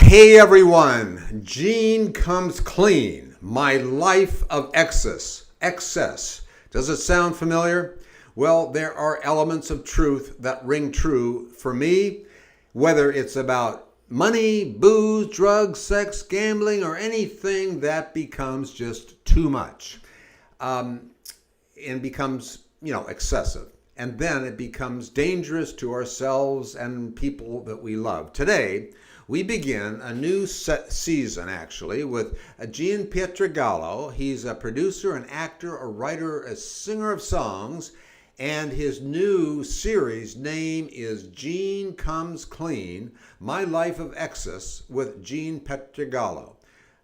Hey everyone, Gene comes clean. My life of excess. Excess. Does it sound familiar? Well, there are elements of truth that ring true for me, whether it's about money, booze, drugs, sex, gambling, or anything that becomes just too much and becomes, excessive. And then it becomes dangerous to ourselves and people that we love. Today, we begin a new season, actually, with Gene Pietragallo. He's a producer, an actor, a writer, a singer of songs, and his new series name is Gene Comes Clean, My Life of Excess with Gene Pietragallo.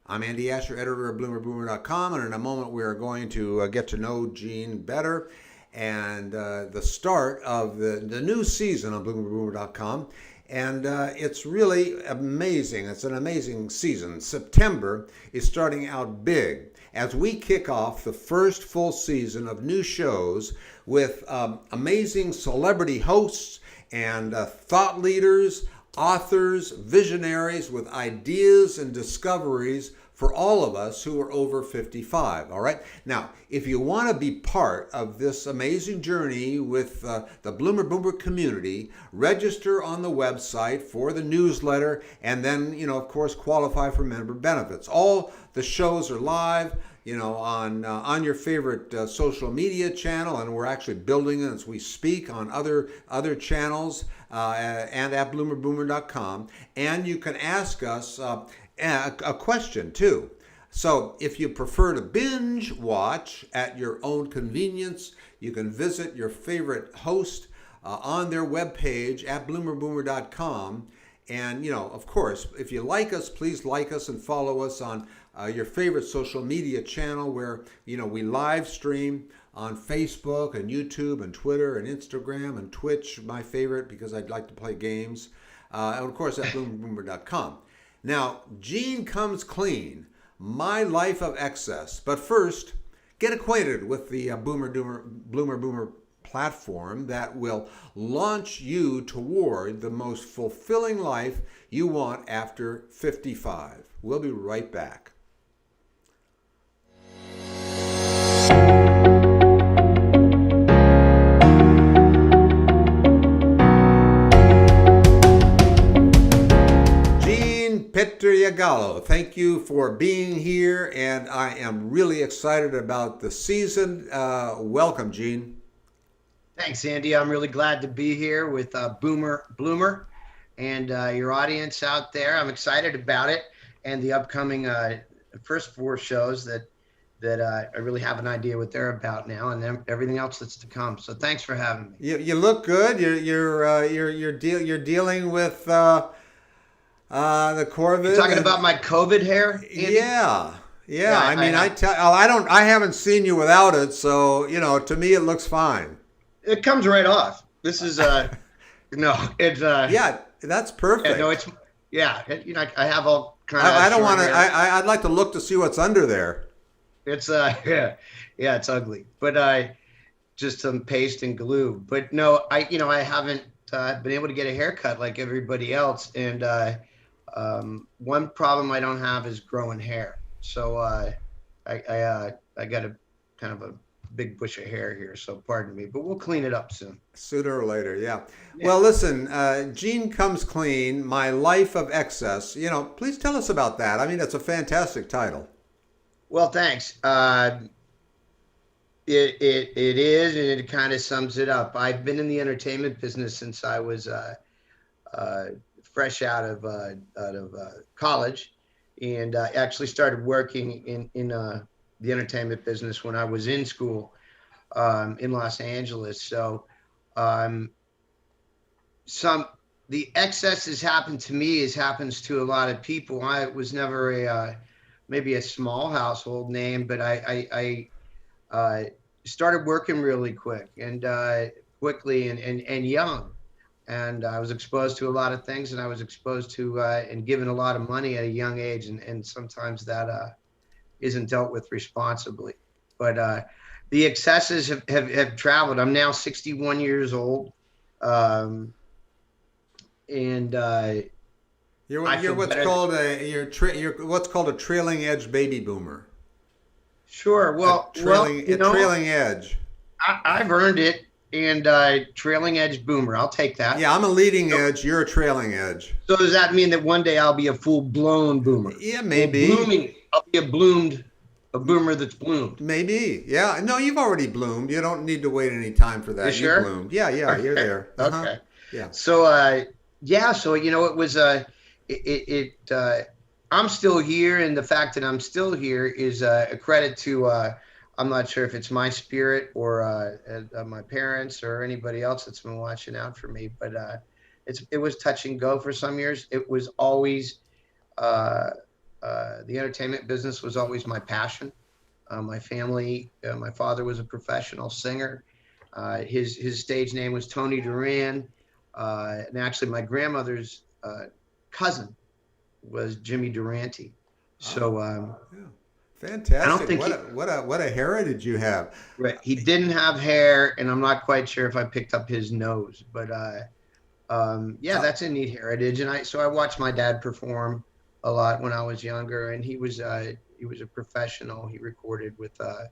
I'm Andy Asher, editor of bloomerboomer.com, and in a moment we are going to get to know Gene better and the start of the new season on bloomerboomer.com. And it's really amazing. It's an amazing season. September is starting out big as we kick off the first full season of new shows with amazing celebrity hosts and thought leaders, authors, visionaries with ideas and discoveries for all of us who are over 55, all right? Now, if you want to be part of this amazing journey with the Bloomer Boomer community, register on the website for the newsletter and then, of course, qualify for member benefits. All the shows are live, on your favorite social media channel, and we're actually building it as we speak on other channels and at bloomerboomer.com. And you can ask us a question too. So if you prefer to binge watch at your own convenience, you can visit your favorite host on their webpage at bloomerboomer.com. And, of course, if you like us, please like us and follow us on your favorite social media channel where, we live stream on Facebook and YouTube and Twitter and Instagram and Twitch, my favorite, because I'd like to play games. And, of course, at bloomerboomer.com. Now, Gene Comes Clean, My Life of Excess. But first, get acquainted with the Bloomer Boomer platform that will launch you toward the most fulfilling life you want after 55. We'll be right back. Pietragallo, thank you for being here, and I am really excited about the season. Welcome, Gene. Thanks, Andy. I'm really glad to be here with Bloomer and your audience out there. I'm excited about it and the upcoming first 4 shows that I really have an idea what they're about now, and then everything else that's to come. So thanks for having me. You look good. You're dealing with the Corvette. You're talking about my COVID hair, Andy? Yeah. I haven't seen you without it, so to me it looks fine. It comes right off. This is yeah, that's perfect. I have all kind of. I don't want to. I'd like to look to see what's under there. It's it's ugly, but just some paste and glue. But no, I haven't been able to get a haircut like everybody else, and one problem I don't have is growing hair. So I got a kind of a big bush of hair here, so pardon me, but we'll clean it up soon. Sooner or later, yeah. Well, listen, Gene Comes Clean, My Life of Excess. Please tell us about that. I mean, it's a fantastic title. Well, thanks. It is, and it kind of sums it up. I've been in the entertainment business since I was fresh out of college, and actually started working in the entertainment business when I was in school in Los Angeles. So the excesses happened to me as happens to a lot of people. I was never maybe a small household name, but I started working really quick and quickly and young. And I was exposed to a lot of things, and I was exposed to and given a lot of money at a young age. And sometimes that isn't dealt with responsibly. But the excesses have traveled. I'm now 61 years old. And I You're feel what's better. called you're what's called a trailing edge baby boomer. Sure. A trailing edge. I've earned it, and trailing edge boomer. I'll take that. Yeah, I'm a leading So, edge. You're a trailing edge. so does that mean that one day I'll be a full blown boomer? Yeah, Well, maybe. blooming. I'll be a boomer that's bloomed. Maybe. Yeah. No, you've already bloomed. You don't need to wait any time for You that. You sure? bloomed. Yeah, yeah, you're Okay. there. Uh-huh. Okay. Yeah. So, yeah. So it was I'm still here, and the fact that I'm still here is a credit to. I'm not sure if it's my spirit or my parents or anybody else that's been watching out for me, but it was touch and go for some years. It was always uh, the entertainment business was always my passion. My family, my father was a professional singer. His stage name was Tony Duran, and actually my grandmother's cousin was Jimmy Durante. Oh, So yeah. I don't Fantastic. think What a heritage you have. right, he didn't have hair, and I'm not quite sure if I picked up his nose, but yeah, Uh, that's a neat heritage. And I watched my dad perform a lot when I was younger, and he was a professional. He recorded with a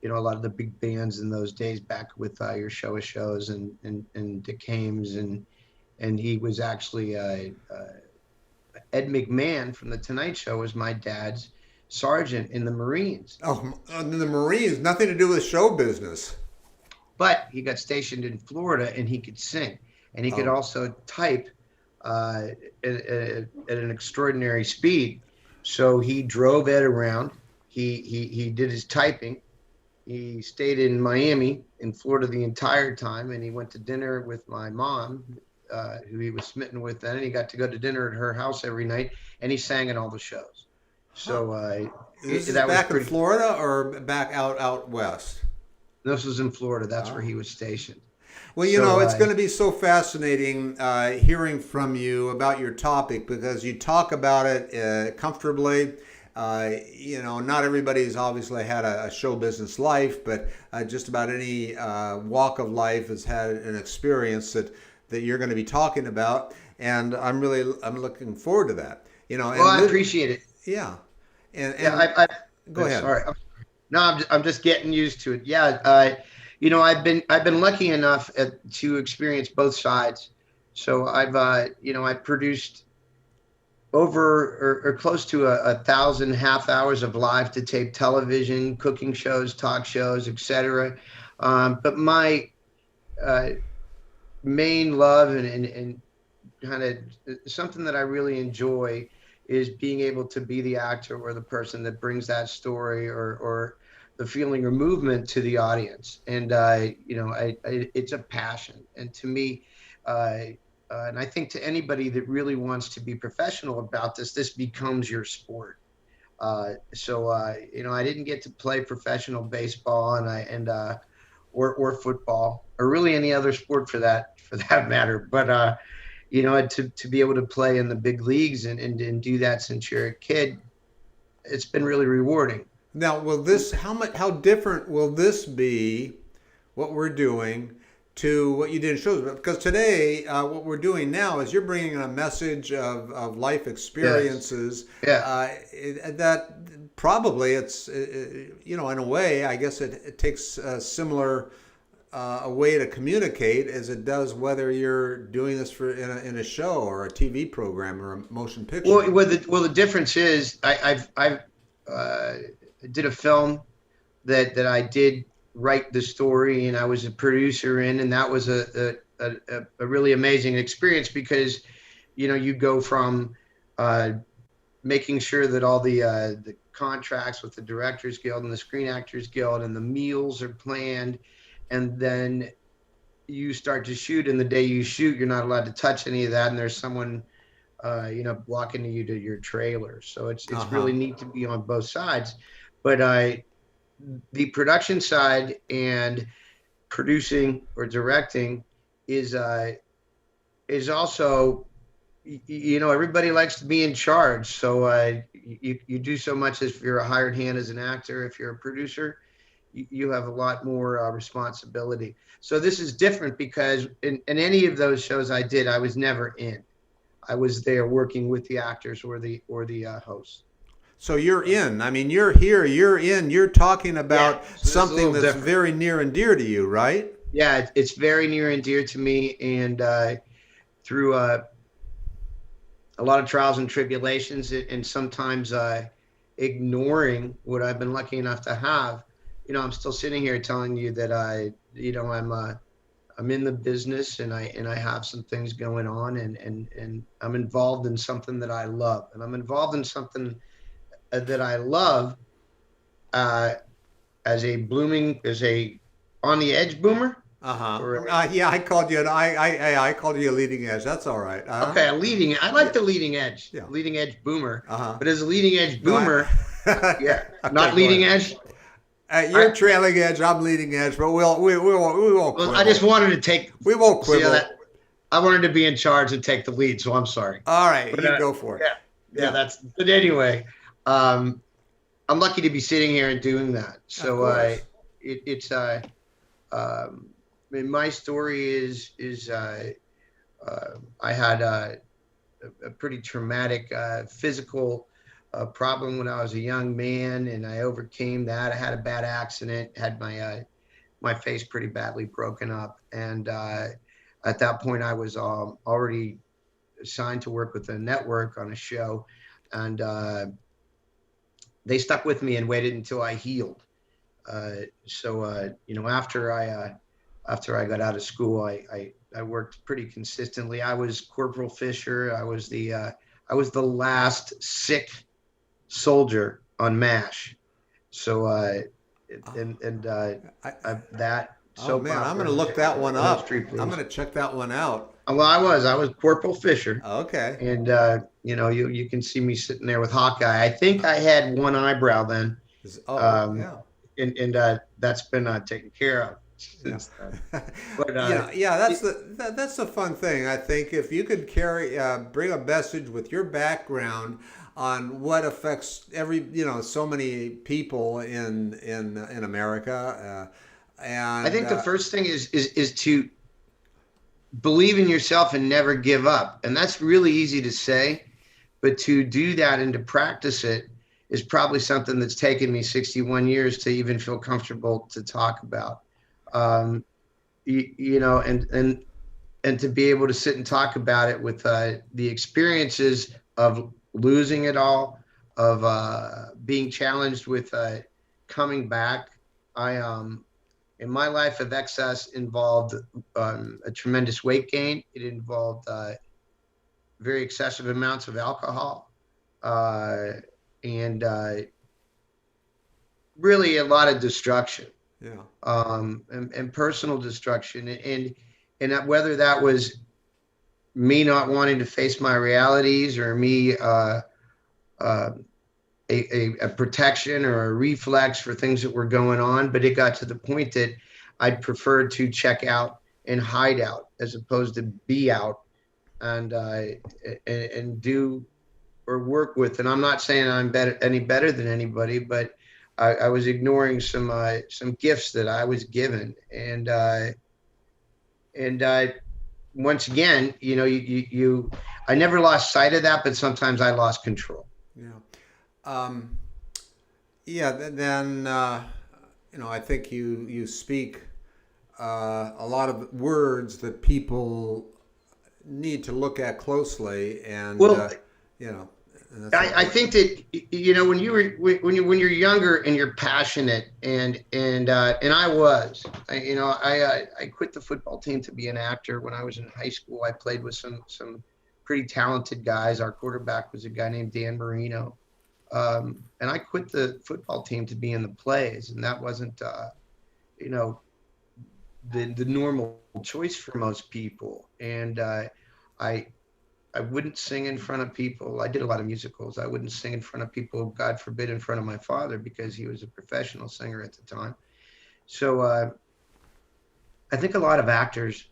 lot of the big bands in those days back with your show of shows and Dick Hames and he was actually Ed McMahon from the Tonight Show was my dad's sergeant in the Marines. the Marines, nothing to do with show business. But he got stationed in Florida and he could sing and he could Oh, also type at an extraordinary speed. So he drove Ed around. He did his typing. He stayed in Miami, in Florida, the entire time, and he went to dinner with my mom, who he was smitten with then, and he got to go to dinner at her house every night, and he sang in all the shows. huh. So This is that was back in pretty. Florida or back out west? This was in Florida. That's where Oh. he was stationed. Well, So it's going to be so fascinating hearing from you about your topic because you talk about it comfortably. Not everybody's obviously had a show business life, but just about any walk of life has had an experience that you're going to be talking about, and I'm looking forward to that. well, I appreciate it. Yeah, Yeah, and go ahead. sorry. No, I'm just getting used to it. Yeah, I've been lucky enough to experience both sides. So I produced over or close to 1,000 half hours of live to tape television, cooking shows, talk shows, etc. But my uh, main love and kind of something that I really enjoy is being able to be the actor or the person that brings that story or the feeling or movement to the audience. And it's a passion. And to me, and I think to anybody that really wants to be professional about this becomes your sport. I didn't get to play professional baseball or football or really any other sport for that matter. But to be able to play in the big leagues and do that since you're a kid, it's been really rewarding. Now, how different will this be, what we're doing, to what you did in shows? Because today, what we're doing now is you're bringing a message of life Yes. experiences Yeah. that probably in a way, I guess it takes a similar a way to communicate as it does whether you're doing this in a show or a TV program or a motion picture. The difference is I've uh, did a film that I did write the story and I was a producer in, and that was a really amazing experience because you go from uh, making sure that all the contracts with the Directors Guild and the Screen Actors Guild and the meals are planned, and then you start to shoot, and the day you shoot, you're not allowed to touch any of that, and there's someone walking you to your trailer. So it's Uh-huh. really neat to be on both sides. But the production side and producing or directing is also everybody likes to be in charge. So you do so much as if you're a hired hand as an actor. If you're a producer, you have a lot more responsibility. So this is different because in any of those shows I did, I was never in. I was there working with the actors or the hosts. So you're in. I mean, you're here. You're in. You're talking Yeah, about so this is a something little that's different. very near and dear to you, right? Yeah, it's very near and dear to me, and through a lot of trials and tribulations, and sometimes ignoring what I've been lucky enough to have. I'm still sitting here telling you that I'm in the business, and I have some things going on, and I'm involved in something that I love, and I'm involved in something that I love uh, as a on the edge boomer. Uh-huh. Or Yeah, I called you. I called you a leading edge. That's all right. okay, a leading. I like Yeah. the Yeah. leading edge boomer. Uh-huh. But as a leading edge No, boomer, yeah, okay, not go leading ahead. edge. You're I trailing edge. I'm leading edge, but we won't well, I just quibble. wanted to take We won't see how quibble. that I wanted to be in charge and take the lead, so I'm sorry. All right, But you go for it. yeah, yeah, Yeah, that's. But anyway, um, I'm lucky to be sitting here and doing that. of So course. it's I mean, my story is I had a pretty traumatic physical problem when I was a young man, and I overcame that. I had a bad accident, had my face pretty badly broken up, and at that point, I was already assigned to work with a network on a show, and they stuck with me and waited until I healed. After I got out of school, I worked pretty consistently. I was Corporal Fisher. I was the last sick soldier on MASH. So and I, that oh soap man, I'm gonna opera, look that one up. History, I'm please. gonna check that one out. Well, I was Corporal Fisher, Okay. and you can see me sitting there with Hawkeye. I think I had one eyebrow then, Oh um, yeah. and that's been taken care of Yeah. since then. But Yeah, it, that's the fun thing. I think if you could bring a message with your background on what affects so many people in America, I and think the first thing is to believe in yourself and never give up, and that's really easy to say, but to do that and to practice it is probably something that's taken me 61 years to even feel comfortable to talk about. Um, and to be able to sit and talk about it with the experiences of losing it all, of being challenged with coming back. I In my life of excess involved a tremendous weight gain. It involved very excessive amounts of alcohol, uh, and really a lot of destruction, yeah, and personal destruction, and that whether that was me not wanting to face my realities, or me uh, a protection or a reflex for things that were going on, but it got to the point that I'd prefer to check out and hide out as opposed to be out, and do or work with. And I'm not saying I'm any better than anybody, but I was ignoring some gifts that I was given, and once again, I never lost sight of that, but sometimes I lost control. yeah. Um, yeah, then I think you speak a lot of words that people need to look at closely, and Well, you know, and that's I important. think that when you're younger and you're passionate, and I quit the football team to be an actor when I was in high school. I played with some pretty talented guys. Our quarterback was a guy named Dan Marino, and I quit the football team to be in the plays, and that wasn't you know the normal choice for most people. And I I wouldn't sing in front of people. I did a lot of musicals. I wouldn't sing in front of people, God forbid, in front of my father, because he was a professional singer at the time. So I think a lot of actors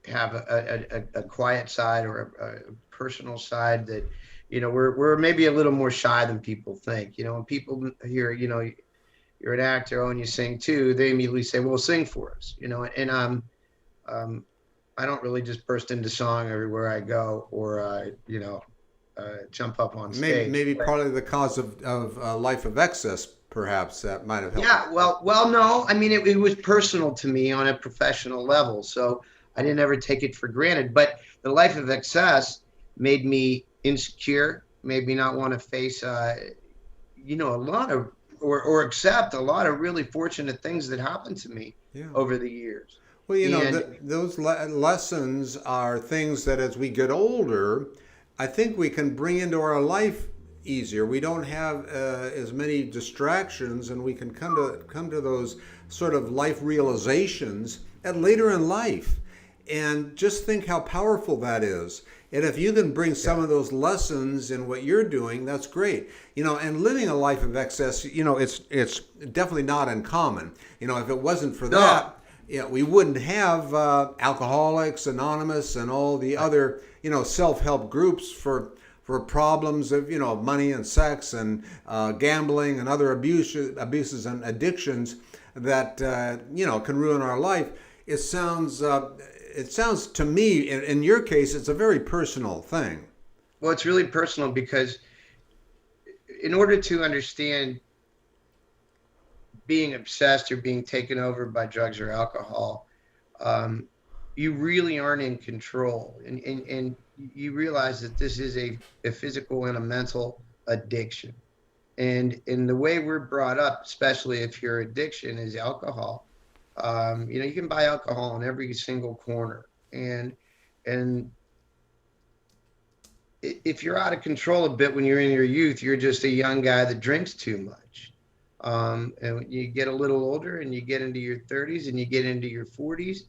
have a quiet side, or a personal side, that we're maybe a little more shy than people think. When people hear you're an actor, oh, and you sing too, they immediately say, well, sing for us. And um I don't really just burst into song everywhere I go, or jump up on stage. Maybe partly the cause of life of excess, perhaps that might have helped. Yeah, well, no, I mean, it was personal to me on a professional level, so I didn't ever take it for granted. But the life of excess made me insecure, made me not want to face, a lot of, or accept a lot of really fortunate things that happened to me Yeah. over the years. Well, And those lessons are things that as we get older, I think we can bring into our life easier. We don't have as many distractions, and we can come to those sort of life realizations at later in life. And just think how powerful that is. And if you can bring some of those lessons in what you're doing, that's great. And living a life of excess, it's definitely not uncommon. If it wasn't for no, that, we wouldn't have Alcoholics Anonymous and all the other, self-help groups for problems of, money and sex and gambling and other abuses and addictions that, can ruin our life. It sounds to me, in your case, it's a very personal thing. well, it's really personal because in order to understand being obsessed or being taken over by drugs or alcohol, you really aren't in control. And you realize that this is a physical and a mental addiction. And in the way we're brought up, especially if your addiction is alcohol, you can buy alcohol in every single corner. And if you're out of control a bit when you're in your youth, you're just a young guy that drinks too much. And when you get a little older and you get into your 30s and you get into your 40s,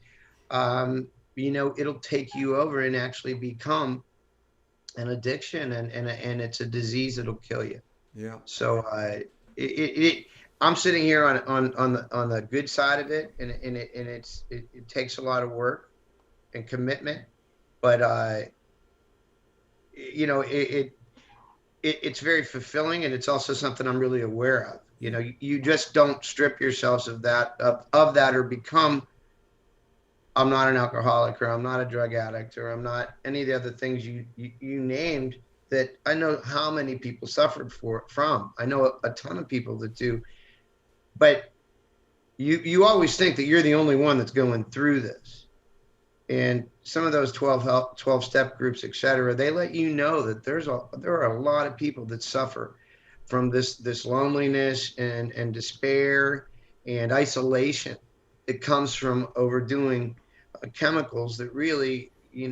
it'll take you over and actually become an addiction, and it's a disease that'll kill you. Yeah. So I'm sitting here on the good side of it, and it takes a lot of work and commitment, but it's very fulfilling, and it's also something I'm really aware of. You just don't strip yourselves of that or become, I'm not an alcoholic, or I'm not a drug addict, or I'm not any of the other things you named that I know how many people suffered from. I know a ton of people that do, but you always think that you're the only one that's going through this. And some of those 12 step groups, et cetera, they let you know that there are a lot of people that suffer from this loneliness and despair and isolation. It comes from overdoing chemicals that really, in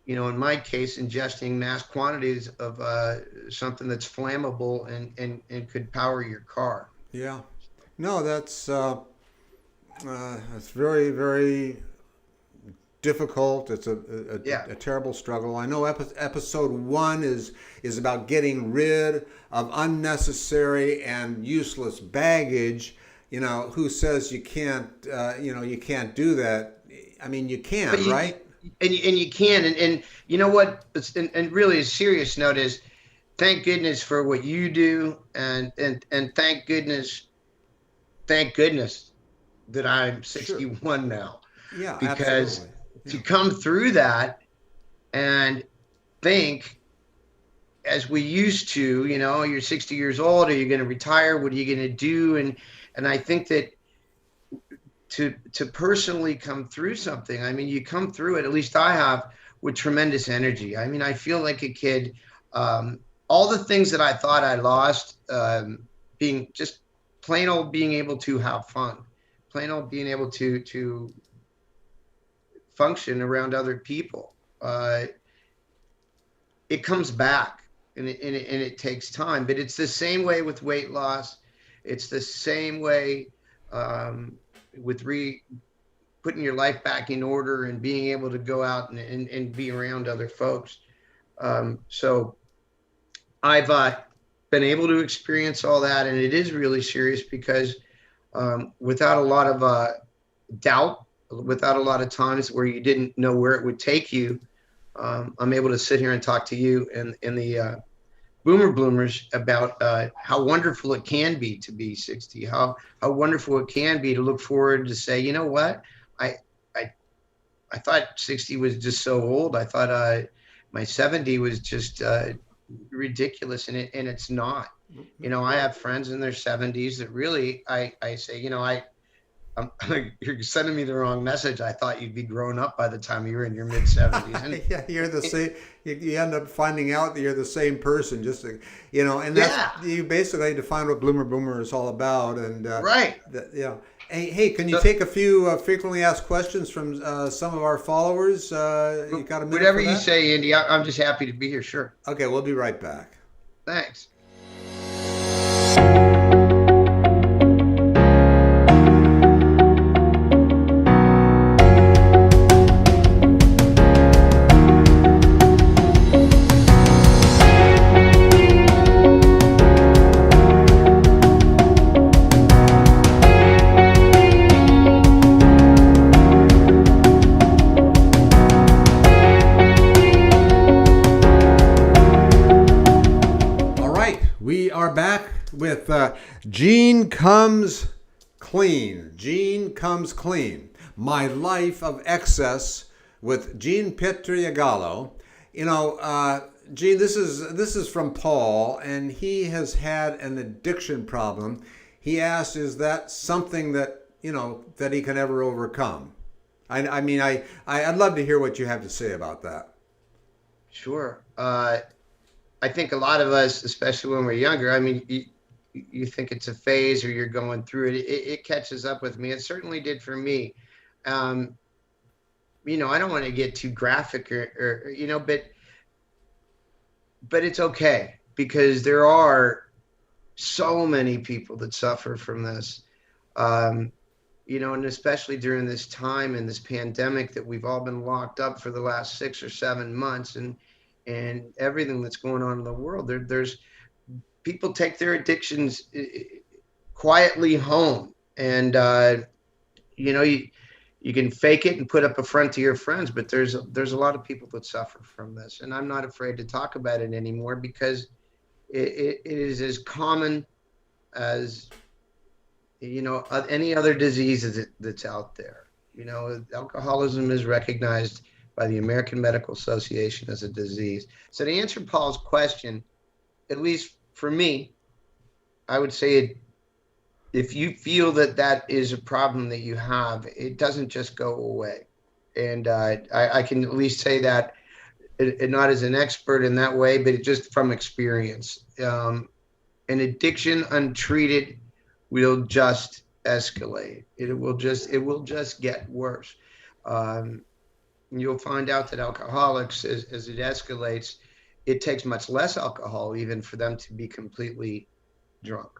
my case, ingesting mass quantities of something that's flammable and could power your car. Yeah. No, that's very, very difficult. It's a terrible struggle. I know episode 1 is about getting rid of unnecessary and useless baggage. Who says you can't? You can't do that. I mean, you can, right? And you can. And you know what? And really, a serious note is, thank goodness for what you do, and thank goodness that I'm 61 sure. now. Yeah, because absolutely. To come through that and think as we used to, you're 60 years old, are you going to retire? What are you going to do? And I think that to personally come through something, I mean, you come through it, at least I have, with tremendous energy. I mean, I feel like a kid. All the things that I thought I lost, being just plain old being able to have fun, plain old being able to function around other people. It comes back, and it takes time, but it's the same way with weight loss. It's the same way with putting your life back in order and being able to go out and be around other folks. So I've been able to experience all that, and it is really serious because without a lot of doubt, without a lot of times where you didn't know where it would take you, I'm able to sit here and talk to you and the boomer bloomers about how wonderful it can be to be 60, how wonderful it can be to look forward to say, you know what, I I I thought 60 was just so old. I thought my 70 was just ridiculous, and it's not. I have friends in their 70s that really I say, you're sending me the wrong message. I thought you'd be grown up by the time you were in your mid 70s. And Yeah, you're the same. You end up finding out that you're the same person. Just and that's yeah, you basically define what Bloomer Boomer is all about. And right. hey, can you So take a few frequently asked questions from some of our followers? You got a minute whatever for you that? say, Andy, I'm just happy to be here. Sure. Okay, we'll be right back. Thanks. All right, we are back with Gene Comes Clean. Gene Comes Clean. My Life of Excess with Gene Pietragallo. Gene, this is from Paul, and he has had an addiction problem. He asked, "Is that something that that he can ever overcome?" I mean, I'd love to hear what you have to say about that. Sure. I think a lot of us, especially when we're younger, I mean, you think it's a phase or you're going through it. It catches up with me. It certainly did for me. Um, I don't want to get too graphic but it's okay because there are so many people that suffer from this. Um, and especially during this time and this pandemic that we've all been locked up for the last 6 or 7 months, and everything that's going on in the world. There's people take their addictions quietly home, and you can fake it and put up a front to your friends, but there's a lot of people that suffer from this, and I'm not afraid to talk about it anymore because it is as common as any other disease that's out there. Alcoholism is recognized by the American Medical Association as a disease. So to answer Paul's question, at least for me, I would say if you feel that that is a problem that you have, it doesn't just go away. And I can at least say that, not as an expert in that way, but just from experience. An addiction untreated will just escalate. It will just get worse. Um, you'll find out that alcoholics, as it escalates, it takes much less alcohol even for them to be completely drunk.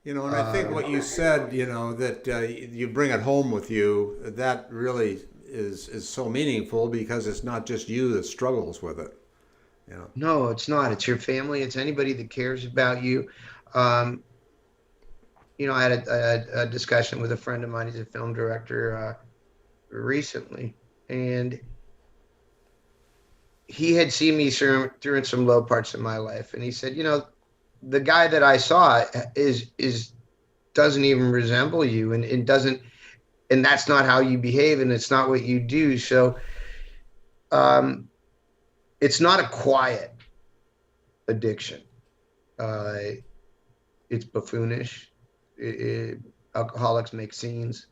And I think Um, what you said, that you bring it home with you, that really is so meaningful because it's not just you that struggles with it. You know. no, it's not. It's your family. It's anybody that cares about you. Um, I had a discussion with a friend of mine. He's a film director recently, and he had seen me during some low parts of my life, and he said, the guy that I saw is doesn't even resemble you, and doesn't, and that's not how you behave, and it's not what you do. So um, it's not a quiet addiction. Uh, it's buffoonish. Alcoholics make scenes.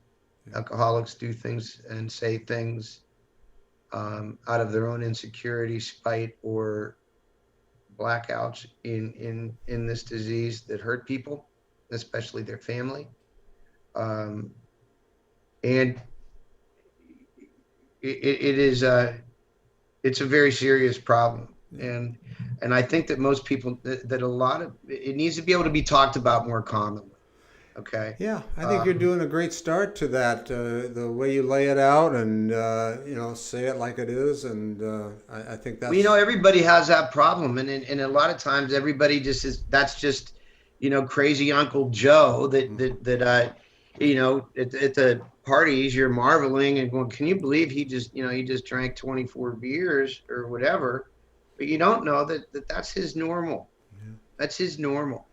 Alcoholics do things and say things out of their own insecurity, spite, or blackouts in this disease that hurt people, especially their family. Um, and it is it's a very serious problem. And I think that most people that a lot of it needs to be able to be talked about more commonly. Okay. Yeah, I think you're Um, doing a great start to that. The way you lay it out and say it like it is, and I think well, that's everybody has that problem, and a lot of times everybody just is. That's just crazy Uncle Joe at the parties you're marveling and going, can you believe he just drank 24 beers or whatever, but you don't know that's his normal. That's his normal,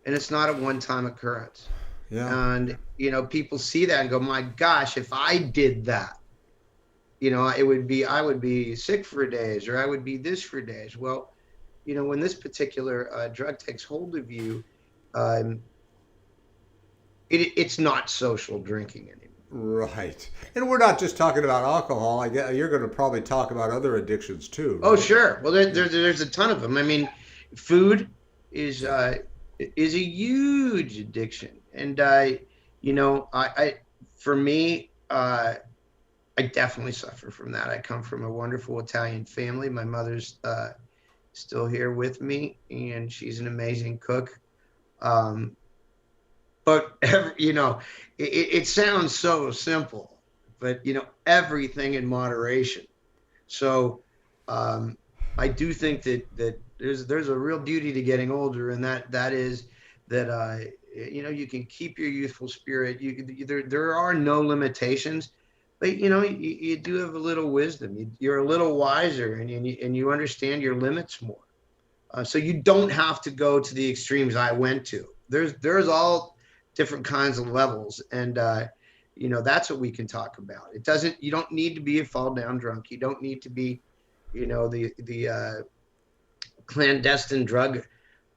and it's not a one-time occurrence. Yeah. And, people see that and go, my gosh, if I did that, I would be sick for days, or I would be this for days. Well, when this particular drug takes hold of you, um, it's not social drinking anymore. Right. And we're not just talking about alcohol. I get you're going to probably talk about other addictions too, Oh, right? sure. Well, Yeah. there's a ton of them. I mean, food is Yeah. uh, is a huge addiction, and I for me, I definitely suffer from that. I come from a wonderful Italian family. My mother's still here with me, and she's an amazing cook. Um, but it sounds so simple, but everything in moderation. So um, I do think that there's a real beauty to getting older, and that is that you can keep your youthful spirit. There are no limitations, but you do have a little wisdom. You're a little wiser, and you understand your limits more. So you don't have to go to the extremes I went to. There's all different kinds of levels, and that's what we can talk about. You don't need to be a fall down drunk. You don't need to be the clandestine drug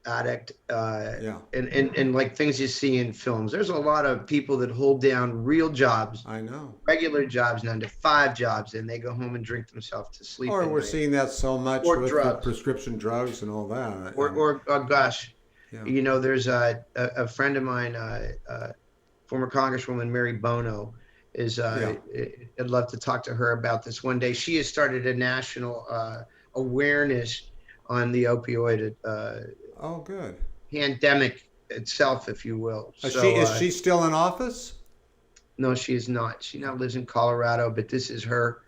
addict, Yeah. and like things you see in films. There's a lot of people that hold down real jobs, I know. regular jobs, 9 to 5 jobs, and they go home and drink themselves to sleep Or at we're night. seeing that so much Or with the drugs. prescription drugs and all that. And Or oh gosh, yeah. there's a friend of mine, former Congresswoman Mary Bono, is Yeah. I'd love to talk to her about this one day. She has started a national awareness on the opioid Oh, good. pandemic itself, if you will. So Is she still in office? no, she is not. She now lives in Colorado, but this is her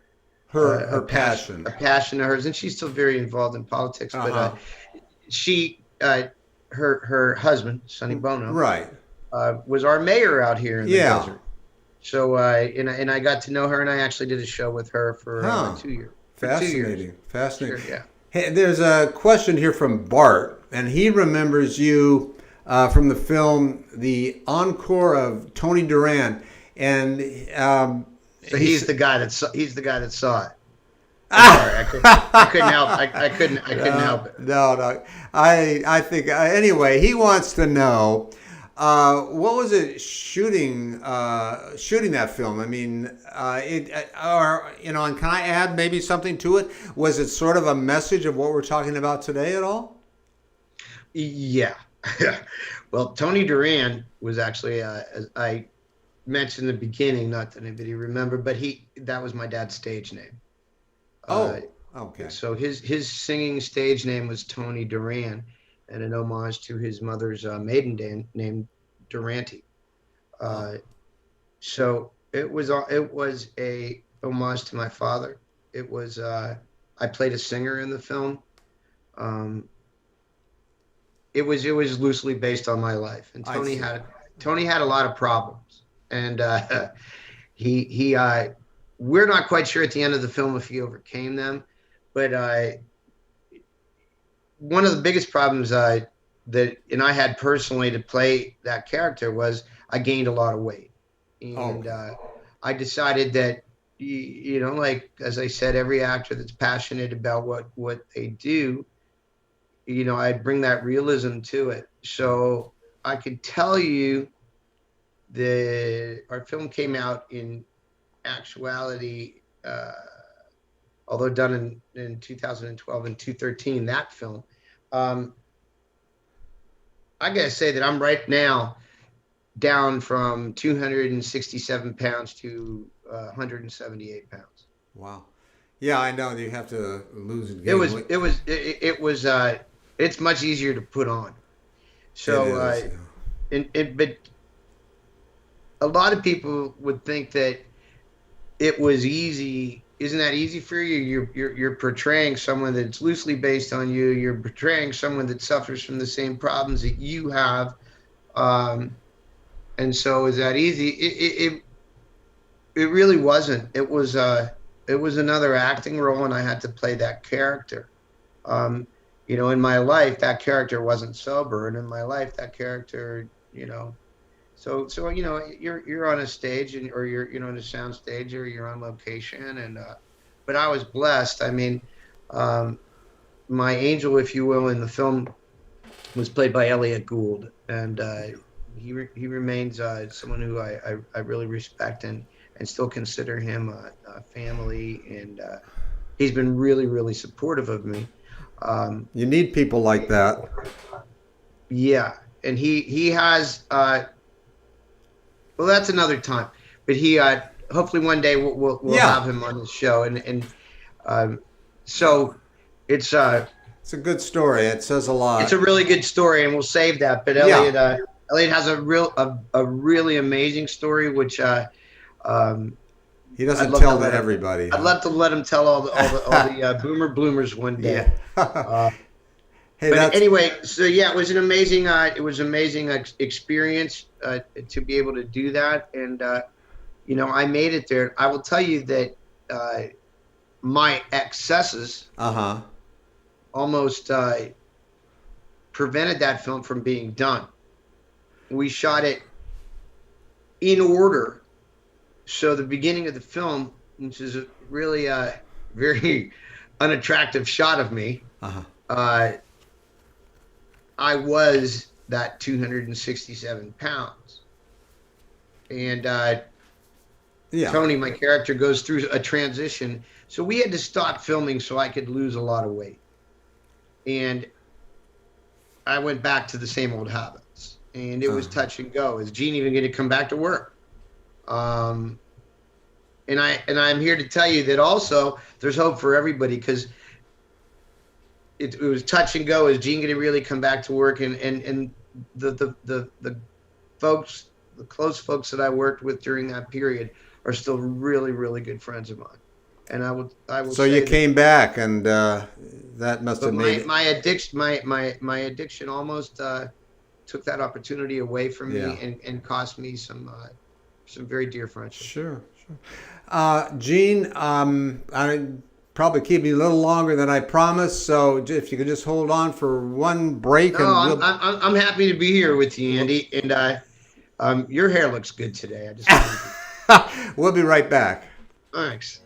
Her a passion. passion of hers, and she's still very involved in politics. But Uh-huh. she her husband Sonny Bono Right. was our mayor out here in the Yeah. desert. So and I got to know her, and I actually did a show with her for Huh. 2 years. For 2 years. Fascinating. Fascinating. Sure, yeah. Hey, there's a question here from Bart, and he remembers you from the film The Encore of Tony Duran, and So he's the guy that saw it. I'm sorry, I couldn't help. I couldn't help it. No. I think anyway. He wants to know what was it shooting that film. I mean, and can I add maybe something to it? Was it sort of a message of what we're talking about today at all? Yeah. Well, Tony Duran was actually, as I mentioned in the beginning, not that anybody remember, but that was my dad's stage name. Oh, okay. So his singing stage name was Tony Duran, and an homage to his mother's maiden name Durante. Oh, So it was a homage to my father. It was I played a singer in the film. Um, it was loosely based on my life, and I see. Tony had a lot of problems, and he we're not quite sure at the end of the film if he overcame them, but one of the biggest problems and I had personally to play that character was I gained a lot of weight, and Okay. I decided that like as I said, every actor that's passionate about what they do, I bring that realism to it. So I could tell you that our film came out in actuality, although done in 2012 and 2013, that film. Um, I gotta say that I'm right now down from 267 pounds to 178 pounds. Wow. Yeah, I know you have to lose and It gain was weight. it was it was it's much easier to put on. It So is. but a lot of people would think that it was easy. Isn't that easy for you? You're portraying someone that's loosely based on you. You're portraying someone that suffers from the same problems that you have. Um, and so is that easy? It really wasn't. It was another acting role, and I had to play that character. Um, in my life, that character wasn't sober, and in my life, that character, So you're on a stage or you're on a sound stage or you're on location and but I was blessed. I mean, um, my angel, if you will, in the film was played by Elliot Gould, and he remains someone who I really respect and still consider him a family, and he's been really supportive of me. You need people like that. Yeah, and he has well, that's another time, but he hopefully one day we'll Yeah, have him on the show, and um, so it's uh it's a good story. It says a it's a lot. really good story, and we'll save that. But Yeah, Elliot has a really amazing story, which um, he I'd doesn't love to tell to let him. everybody, I'd huh? love to let him tell all the boomer bloomers one day. Yeah. Uh, Hey, but that's anyway, so yeah, it was amazing experience to be able to do that, and I made it there. I will tell you that uh, my excesses uh-huh. almost prevented that film from being done. We shot it in order. So the beginning of the film, which is a really very unattractive shot of me, Uh-huh. uh, I was that 267 pounds. And Yeah. Tony, my character, goes through a transition. So we had to stop filming so I could lose a lot of weight. And I went back to the same old habits. And it was Uh, touch and go. Is Gene even going to come back to work? Um, and I'm here to tell you that also there's hope for everybody because it was touch and go. Is Gene going to really come back to work? And the folks, the close folks that I worked with during that period are still really good friends of mine. And I will so you say that. came back, and that must But have made my it. addiction my addiction almost took that opportunity away from Yeah. me and cost me some very dear friendships. Sure, sure. Gene, I probably keep you a little longer than I promised. So if you could just hold on for one break, No, and I'm happy to be here with you, Andy. And your hair looks good today. I just wanted to. we'll be right back. Thanks.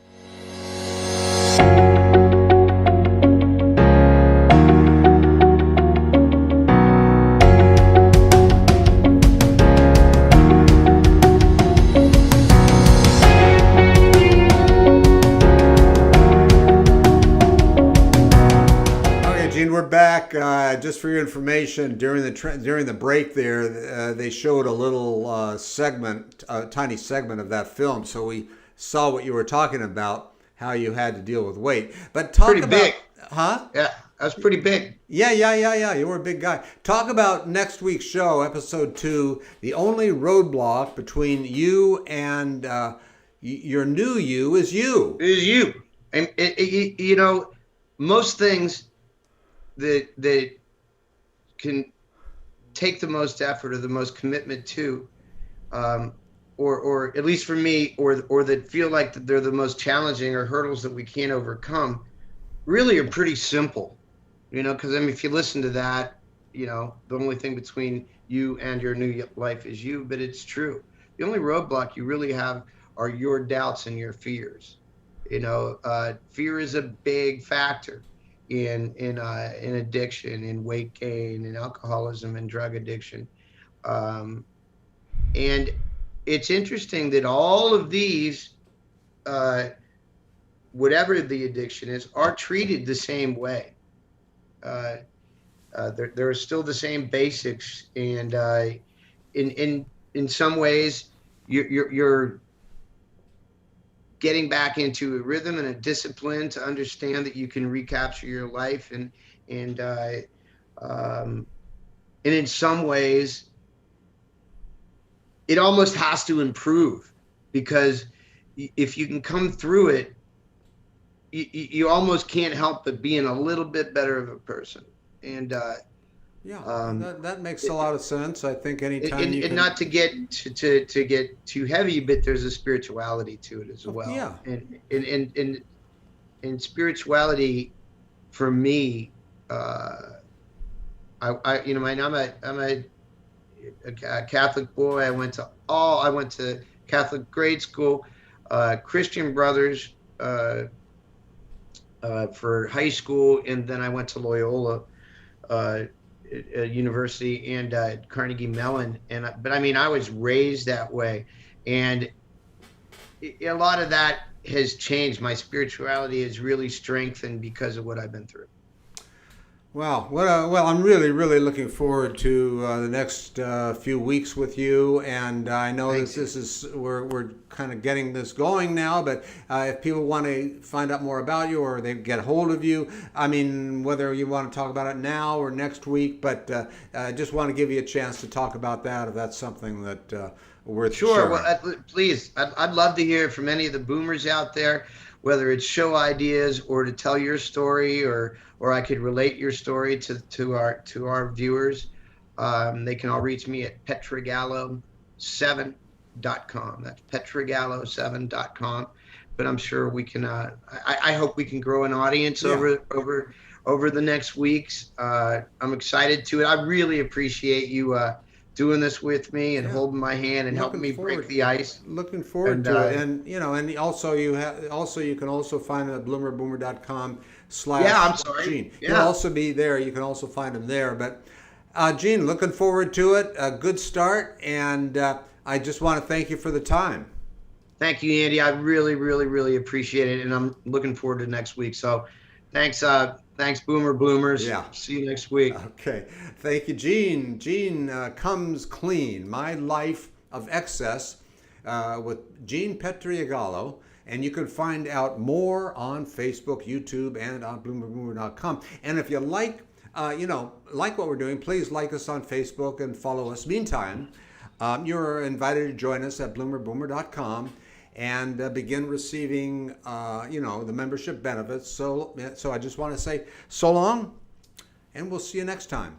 Okay, Gene, we're back. Just for your information, during the break there, they showed a little segment, a tiny segment of that film. So we saw what you were talking about, how you had to deal with weight. But talk Pretty about, big. huh? Yeah, that's pretty big. Yeah. You were a big guy. Talk about next week's show, episode 2. The only roadblock between you and your new you is you. It is you. And most things that can take the most effort or the most commitment to, or at least for me, or that feel like that they're the most challenging or hurdles that we can't overcome, really are pretty simple. Because I mean, if you listen to that, the only thing between you and your new life is you. But it's true. The only roadblock you really have are your doubts and your fears. Fear is a big factor in addiction, in weight gain, in alcoholism, and drug addiction. Um, and it's interesting that all of these, uh, whatever the addiction is, are treated the same way. Uh, there are still the same basics, and in some ways, you're getting back into a rhythm and a discipline to understand that you can recapture your life, and um, and in some ways it almost has to improve, because if you can come through it, you almost can't help but being a little bit better of a person. And Yeah, um, that makes a lot of sense. I think anytime and, you and can. not to get to get too heavy, but there's a spirituality to it as Oh, well. yeah. And spirituality for me, uh, I'm a a Catholic boy. I went to Catholic grade school, Christian Brothers for high school, and then I went to Loyola uh, University and Carnegie Mellon. But I mean, I was raised that way, and a lot of that has changed. My spirituality has really strengthened because of what I've been through. Wow. Well, I'm really, really looking forward to the next few weeks with you. And I know Thanks. this is we're kind of getting this going now. But if people want to find out more about you or they get hold of you, I mean, whether you want to talk about it now or next week, but I just want to give you a chance to talk about that if that's something that worth Sure. sharing. Well, please, I'd love to hear from any of the boomers out there, whether it's show ideas or to tell your story, or I could relate your story to our viewers. They can all reach me at Pietragallo7.com. That's Pietragallo7.com. But I'm sure we can. I hope we can grow an audience Yeah. over the next weeks. I'm excited to it. I really appreciate you doing this with me and Yeah. holding my hand and helping me break the ice. Looking forward And to it, and and also you can also find it at bloomerboomer.com yeah, I'm slash sorry. Gene. He'll Yeah, also be there. You can also find him there. But Gene, looking forward to it. A good start, and I just want to thank you for the time. thank you, Andy. I really, really, really appreciate it, and I'm looking forward to next week. So, thanks, Boomer Bloomers. Yeah. See you next week. Okay. Thank you, Gene. Gene comes clean. My life of excess with Gene Pietragallo. And you can find out more on Facebook, YouTube, and on bloomerboomer.com. And if you like what we're doing, please like us on Facebook and follow us. Meantime, you're invited to join us at bloomerboomer.com and begin receiving, the membership benefits. So I just want to say so long, and we'll see you next time.